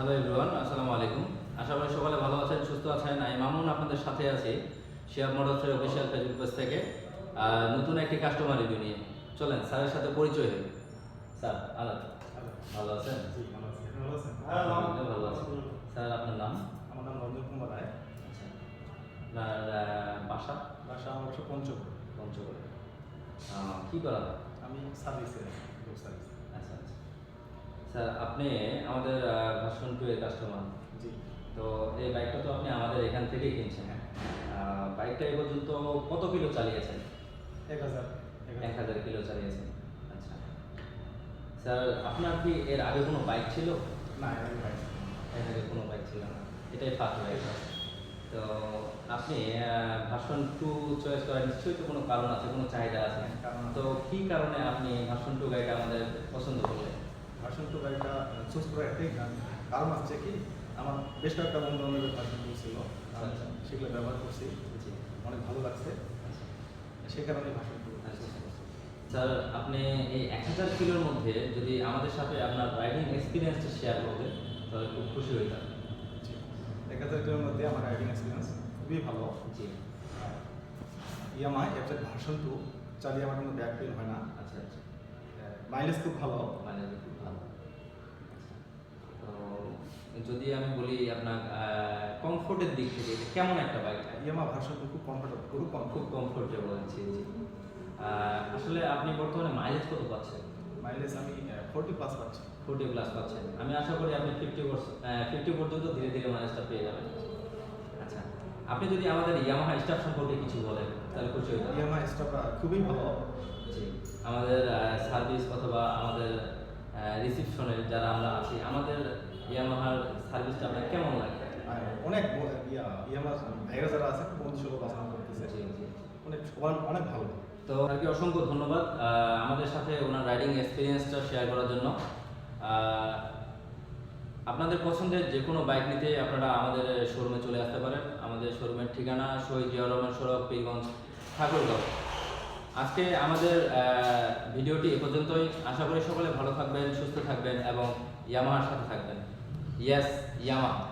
Hello everyone, আসসালামু আলাইকুম। আশা করি সকালে ভালো আছেন, সুস্থ আছেন। আমি মামুন আপনাদের সাথে আছি শিহাব মোটরসের অফিসিয়াল ফেসবুক পেজ থেকে নতুন একটি কাস্টমার রিভিউ নিয়ে। চলেন স্যারের সাথে পরিচয় হই। স্যার আলাদা ভালো আছেন? জি, ভালো আছি। আপনি ভালো আছেন? আলহামদুলিল্লাহ ভালো আছি। স্যার আপনার নাম? আমার নাম রঞ্জন কুমার রায়। আচ্ছা, আপনার বাসা? আমার বাসা পঞ্চগড়। পঞ্চগড়ে। কী করা হয়? আমি সার্ভিসে, রোড সার্ভিস। আচ্ছা আচ্ছা। স্যার আপনি আমাদের ভার্সন 2 এর কাস্টমার। জি। তো এই বাইকটা তো আপনি আমাদের এখান থেকেই কিনছেন। হ্যাঁ। বাইকটা এ পর্যন্ত কত কিলো চালিয়েছেন? 1000 1000 কিলো চালিয়েছেন। আচ্ছা স্যার, আপনার কি এর আগে কোনো বাইক ছিল? না, এর ভাই। এর আগে কোনো বাইক ছিল না, এটাই ফার্স্ট বাইক। তো আপনি ভার্সন 2 চয়েস করার নিশ্চয়ই তো কোনো কারণ আছে, কোনো চাহিদা আছে। কারণ আছে। তো কী কারণে আপনি ভার্সন 2 গাড়িটা আমাদের পছন্দ করলেন? ভার্সন 2 গাড়িটা চুজ করার একটাই কারণ আছে কি, আমার বেশ কয়েকটা বন্ধু বান্ধবের ভার্সন 2 ছিল। আচ্ছা। সেগুলো ব্যবহার করছি, জি। অনেক ভালো লাগছে। সেই কারণে ভার্সন 2 আচ্ছা স্যার, আপনি এই 1000 কিলোর মধ্যে যদি আমাদের সাথে আপনার রাইডিং এক্সপিরিয়েন্সটা শেয়ার করতেন তাহলে খুব খুশি হইতাম। জি। 1000 কিলোর মধ্যে আমার রাইডিং এক্সপিরিয়েন্স খুবই ভালো। জি। ইয়ামাহা এফজেড ভার্সন 2 চালিয়ে আমার কোনো ব্যাক পেইন হয় না। আচ্ছা আচ্ছা। মাইলেজ খুব ভালো। মানে খুব ভালো। তো যদি আমি বলি আপনার কমফোর্টের দিক থেকে এটা কেমন একটা বাইক? ইয়ামাহা ভার্সন 2 খুব কমফোর্টেবল, খুব কমফোর্টেবল। জি জি। আসলে আপনি বর্তমানে মাইলেজ কত পাচ্ছেন? মাইলেজ আমি 40 প্লাস পাচ্ছি। 40 প্লাস পাচ্ছেন। আমি আশা করি আপনি 50 পর্যন্ত ধীরে ধীরে মাইলেজটা পেয়ে যাবেন। আচ্ছা, আপনি যদি আমাদের ইয়ামাহা স্টাফ সম্পর্কে কিছু বলেন তাহলে খুশি হইতাম। ইয়ামাহা স্টাফ খুবই ভালো। জি, আমাদের সার্ভিস অথবা আমাদের রিসিপশনের যারা আমরা আছি, আমাদের ইয়ামাহার সার্ভিসটা আপনার কেমন লাগে? অনেক ইয়ামাহা ভাইরা যারা আছে বন্ধু সুলভ আচরণ করতেছে। জি জি। অনেক অনেক ভালো। তো আর কি অসংখ্য ধন্যবাদ আমাদের সাথে ওনার রাইডিং এক্সপিরিয়েন্সটা শেয়ার করার জন্য। আপনাদের পছন্দের যে কোনো বাইক নিতে আপনারা আমাদের শোরুমে চলে আসতে পারেন। আমাদের শোরুমের ঠিকানা শহীদ জিয়াউর রহমান সড়ক, পীরগঞ্জ, ঠাকুরগাঁও। আজকে আমাদের ভিডিওটি এ পর্যন্তই। আশা করি সকলে ভালো থাকবেন, সুস্থ থাকবেন এবং ইয়ামাহার সাথে থাকবেন। Yes, Yamaha.